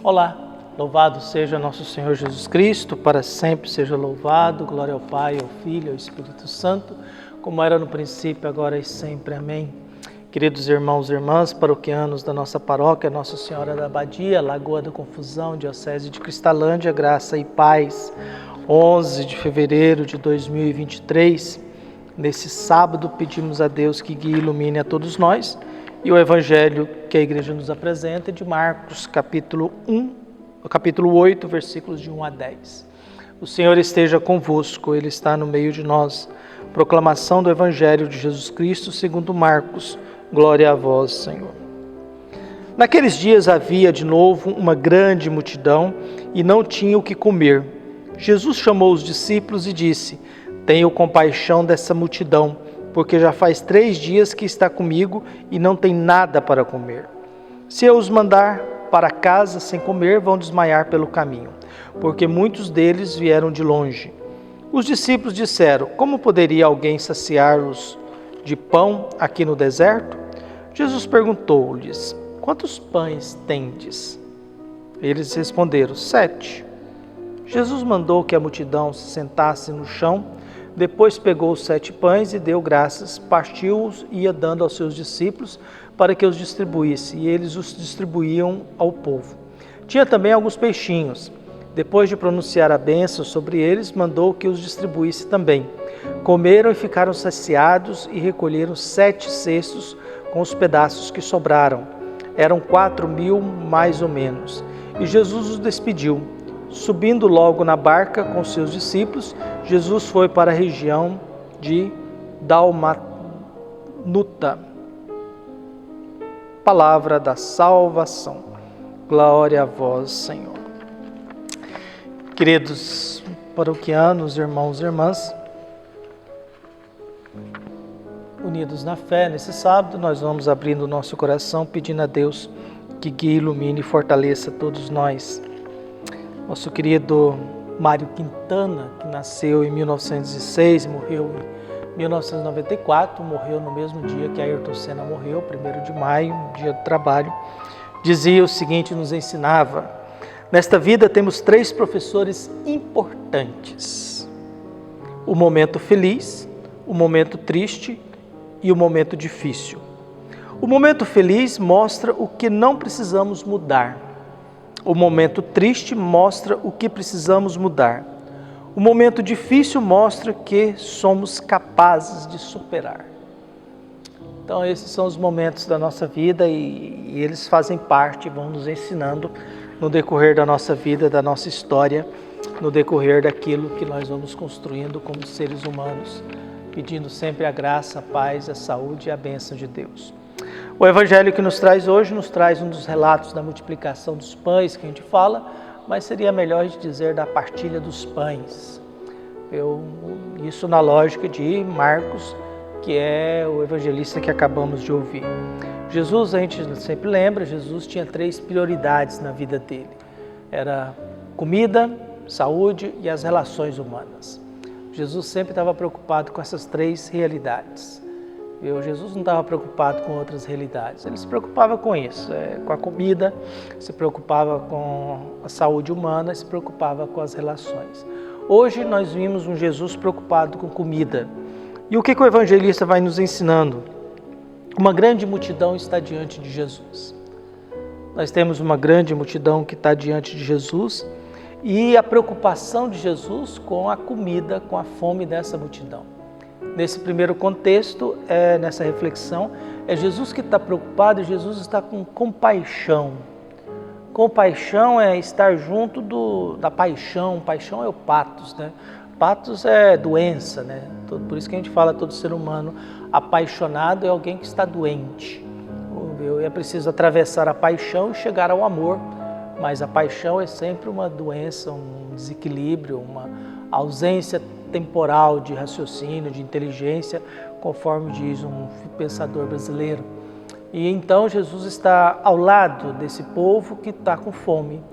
Olá, louvado seja nosso Senhor Jesus Cristo, para sempre seja louvado, glória ao Pai, ao Filho e ao Espírito Santo, como era no princípio, agora e sempre. Amém. Queridos irmãos e irmãs, paroquianos da nossa paróquia, Nossa Senhora da Abadia, Lagoa da Confusão, Diocese de Cristalândia, graça e paz. 11 de fevereiro de 2023, nesse sábado pedimos a Deus que guie e ilumine a todos nós. E o Evangelho que a Igreja nos apresenta é de Marcos, capítulo 8, versículos de 1 a 10. O Senhor esteja convosco, Ele está no meio de nós. Proclamação do Evangelho de Jesus Cristo segundo Marcos. Glória a vós, Senhor. Naqueles dias havia de novo uma grande multidão e não tinha o que comer. Jesus chamou os discípulos e disse: Tenho compaixão dessa multidão, porque já faz 3 dias que está comigo e não tem nada para comer. Se eu os mandar para casa sem comer, vão desmaiar pelo caminho, porque muitos deles vieram de longe. Os discípulos disseram: Como poderia alguém saciá-los de pão aqui no deserto? Jesus perguntou-lhes: Quantos pães tendes? Eles responderam: 7. Jesus mandou que a multidão se sentasse no chão. Depois pegou os 7 pães e deu graças, partiu-os e ia dando aos seus discípulos para que os distribuísse, e eles os distribuíam ao povo. Tinha também alguns peixinhos. Depois de pronunciar a bênção sobre eles, mandou que os distribuísse também. Comeram e ficaram saciados e recolheram 7 cestos com os pedaços que sobraram. Eram 4.000 mais ou menos. E Jesus os despediu. Subindo logo na barca com seus discípulos, Jesus foi para a região de Dalmanuta. Palavra da salvação. Glória a vós, Senhor. Queridos paroquianos, irmãos e irmãs, unidos na fé, nesse sábado nós vamos abrindo o nosso coração, pedindo a Deus que guie, ilumine e fortaleça todos nós. Nosso querido Mário Quintana, que nasceu em 1906 e morreu em 1994, morreu no mesmo dia que Ayrton Senna morreu, 1º de maio, dia do trabalho, dizia o seguinte, nos ensinava: nesta vida temos 3 professores importantes: o momento feliz, o momento triste e o momento difícil. O momento feliz mostra o que não precisamos mudar. O momento triste mostra o que precisamos mudar. O momento difícil mostra que somos capazes de superar. Então esses são os momentos da nossa vida e eles fazem parte, vão nos ensinando no decorrer da nossa vida, da nossa história, no decorrer daquilo que nós vamos construindo como seres humanos, pedindo sempre a graça, a paz, a saúde e a bênção de Deus. O Evangelho que nos traz hoje nos traz um dos relatos da multiplicação dos pães que a gente fala, mas seria melhor a gente dizer da partilha dos pães. Isso na lógica de Marcos, que é o evangelista que acabamos de ouvir. Jesus, a gente sempre lembra, Jesus tinha 3 prioridades na vida dele. Era comida, saúde e as relações humanas. Jesus sempre estava preocupado com essas 3 realidades. Jesus não estava preocupado com outras realidades, ele se preocupava com isso, com a comida, se preocupava com a saúde humana, se preocupava com as relações. Hoje nós vimos um Jesus preocupado com comida. E o que o evangelista vai nos ensinando? Uma grande multidão está diante de Jesus. Nós temos uma grande multidão que está diante de Jesus e a preocupação de Jesus com a comida, com a fome dessa multidão. Nesse primeiro contexto, nessa reflexão, é Jesus que está preocupado e Jesus está com compaixão. Compaixão é estar junto da paixão. Paixão é o patos, né? Patos é doença, né? Por isso que a gente fala todo ser humano apaixonado é alguém que está doente. É preciso atravessar a paixão e chegar ao amor, mas a paixão é sempre uma doença, um desequilíbrio, uma ausência temporal de raciocínio, de inteligência, conforme diz um pensador brasileiro. E então Jesus está ao lado desse povo que está com fome,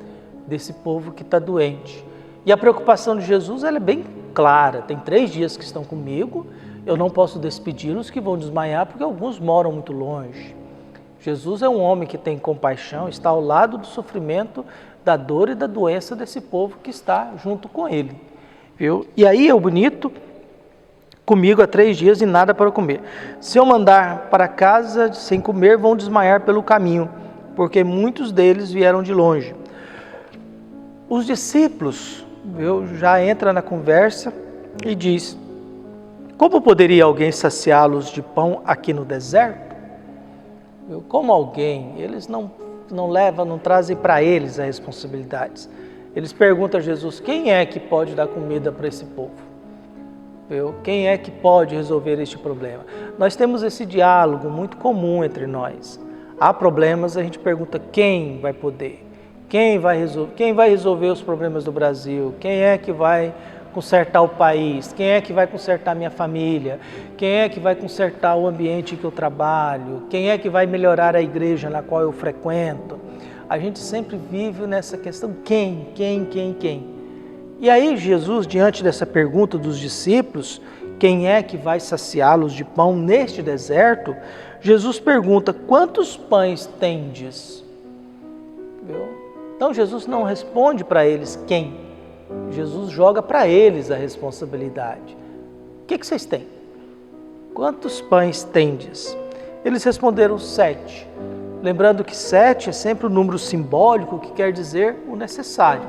desse povo que está doente. E a preocupação de Jesus ela é bem clara, tem 3 dias que estão comigo, eu não posso despedi-los que vão desmaiar porque alguns moram muito longe. Jesus é um homem que tem compaixão, está ao lado do sofrimento, da dor e da doença desse povo que está junto com ele. Viu? E aí é o bonito, comigo há 3 dias e nada para comer. Se eu mandar para casa sem comer, vão desmaiar pelo caminho, porque muitos deles vieram de longe. Os discípulos, viu, já entra na conversa e diz: como poderia alguém saciá-los de pão aqui no deserto? Viu? Como alguém? Eles não trazem para eles as responsabilidades. Eles perguntam a Jesus: quem é que pode dar comida para esse povo? Viu? Quem é que pode resolver este problema? Nós temos esse diálogo muito comum entre nós. Há problemas, a gente pergunta quem vai poder, quem vai resolver os problemas do Brasil, quem é que vai consertar o país, quem é que vai consertar minha família, quem é que vai consertar o ambiente que eu trabalho, quem é que vai melhorar a igreja na qual eu frequento. A gente sempre vive nessa questão, quem? E aí Jesus, diante dessa pergunta dos discípulos, quem é que vai saciá-los de pão neste deserto, Jesus pergunta: quantos pães tendes? Viu? Então Jesus não responde para eles quem. Jesus joga para eles a responsabilidade. O que vocês têm? Quantos pães tendes? Eles responderam 7. Lembrando que 7 é sempre um número simbólico que quer dizer o necessário.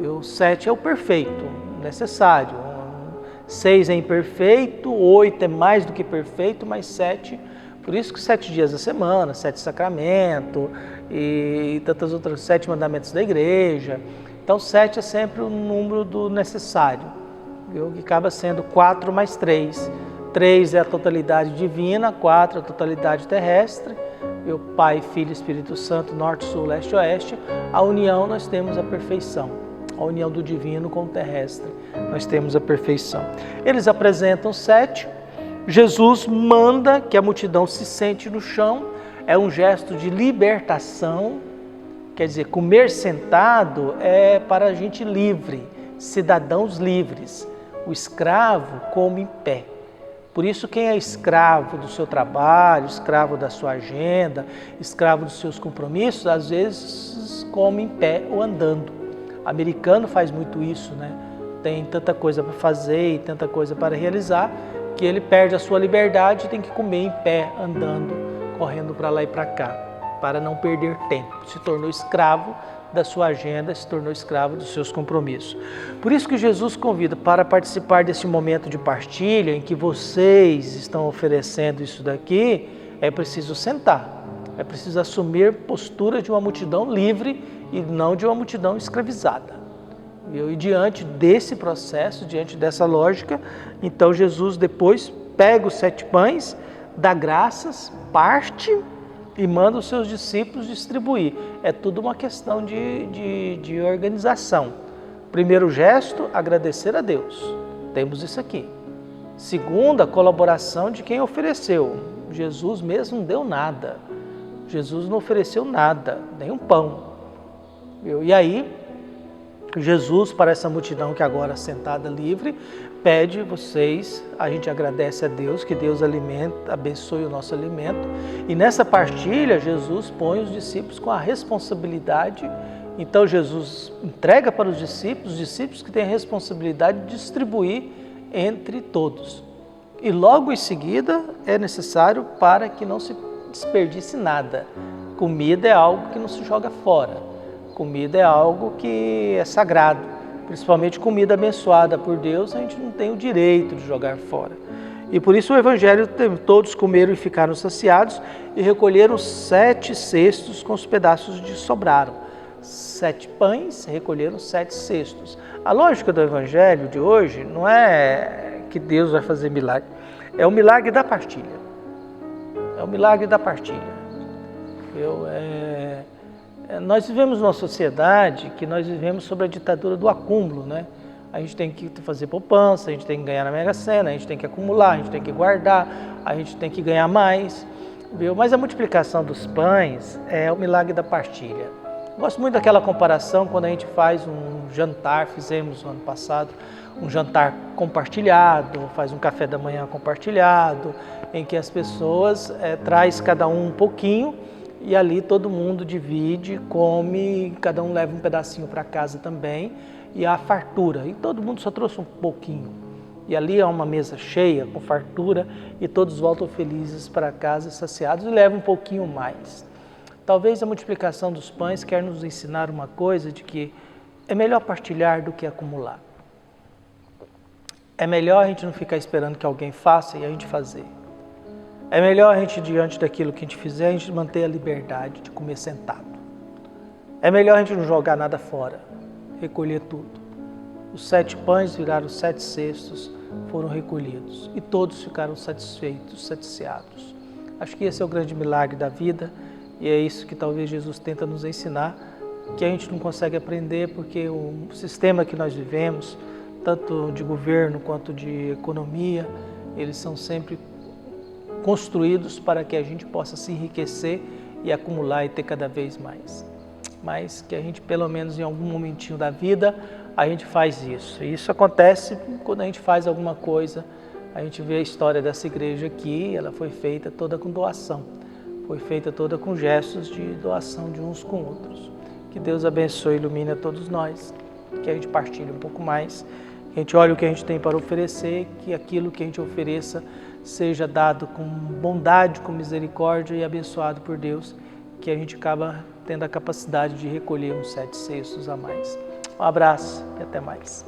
O 7 é o perfeito, o necessário. 6 é imperfeito, 8 é mais do que perfeito, mas 7, por isso que 7 dias da semana, 7 sacramentos e tantas outras, 7 mandamentos da igreja. Então 7 é sempre o número do necessário, viu? Que acaba sendo 4 mais 3. 3 é a totalidade divina, 4 é a totalidade terrestre, viu? Pai, Filho, Espírito Santo, Norte, Sul, Leste, Oeste. A união nós temos a perfeição, a união do divino com o terrestre, nós temos a perfeição. Eles apresentam 7, Jesus manda que a multidão se sente no chão, é um gesto de libertação. Quer dizer, comer sentado é para a gente livre, cidadãos livres. O escravo come em pé. Por isso, quem é escravo do seu trabalho, escravo da sua agenda, escravo dos seus compromissos, às vezes come em pé ou andando. O americano faz muito isso, né? Tem tanta coisa para fazer e tanta coisa para realizar, que ele perde a sua liberdade e tem que comer em pé, andando, correndo para lá e para cá, para não perder tempo. Se tornou escravo da sua agenda, se tornou escravo dos seus compromissos. Por isso que Jesus convida para participar desse momento de partilha, em que vocês estão oferecendo isso daqui, é preciso sentar, é preciso assumir postura de uma multidão livre e não de uma multidão escravizada. E diante desse processo, diante dessa lógica, então Jesus depois pega os 7 pães, dá graças, parte e manda os seus discípulos distribuir. É tudo uma questão de organização. Primeiro gesto, agradecer a Deus. Temos isso aqui. Segundo, a colaboração de quem ofereceu. Jesus mesmo não deu nada. Jesus não ofereceu nada, nem um pão. E aí, Jesus, para essa multidão que agora sentada livre, pede vocês, a gente agradece a Deus, que Deus abençoe o nosso alimento. E nessa partilha, Jesus põe os discípulos com a responsabilidade. Então Jesus entrega para os discípulos que têm a responsabilidade de distribuir entre todos. E logo em seguida é necessário para que não se desperdice nada. Comida é algo que não se joga fora. Comida é algo que é sagrado. Principalmente comida abençoada por Deus, a gente não tem o direito de jogar fora. E por isso o Evangelho, todos comeram e ficaram saciados e recolheram 7 cestos com os pedaços que sobraram. 7 pães, recolheram 7 cestos. A lógica do Evangelho de hoje não é que Deus vai fazer milagre, é o milagre da partilha. É o milagre da partilha. Nós vivemos numa sociedade que nós vivemos sob a ditadura do acúmulo, né? A gente tem que fazer poupança, a gente tem que ganhar na Mega Sena, a gente tem que acumular, a gente tem que guardar, a gente tem que ganhar mais, viu? Mas a multiplicação dos pães é o milagre da partilha. Gosto muito daquela comparação quando a gente faz um jantar, fizemos no ano passado, um jantar compartilhado, faz um café da manhã compartilhado, em que as pessoas traz cada um pouquinho E ali todo mundo divide, come, cada um leva um pedacinho para casa também, e há fartura. E todo mundo só trouxe um pouquinho. E ali há uma mesa cheia, com fartura, e todos voltam felizes para casa, saciados, e levam um pouquinho mais. Talvez a multiplicação dos pães quer nos ensinar uma coisa de que é melhor partilhar do que acumular. É melhor a gente não ficar esperando que alguém faça e a gente fazer. É melhor a gente, diante daquilo que a gente fizer, a gente manter a liberdade de comer sentado. É melhor a gente não jogar nada fora, recolher tudo. Os 7 pães viraram 7 cestos, foram recolhidos e todos ficaram satisfeitos, saciados. Acho que esse é o grande milagre da vida e é isso que talvez Jesus tenta nos ensinar, que a gente não consegue aprender porque o sistema que nós vivemos, tanto de governo quanto de economia, eles são sempre construídos para que a gente possa se enriquecer e acumular e ter cada vez mais. Mas que a gente, pelo menos em algum momentinho da vida, a gente faz isso. E isso acontece quando a gente faz alguma coisa. A gente vê a história dessa igreja aqui, ela foi feita toda com doação. Foi feita toda com gestos de doação de uns com outros. Que Deus abençoe e ilumine a todos nós. Que a gente partilhe um pouco mais. Que a gente olhe o que a gente tem para oferecer, que aquilo que a gente ofereça seja dado com bondade, com misericórdia e abençoado por Deus, que a gente acaba tendo a capacidade de recolher uns 7 cestos a mais. Um abraço e até mais.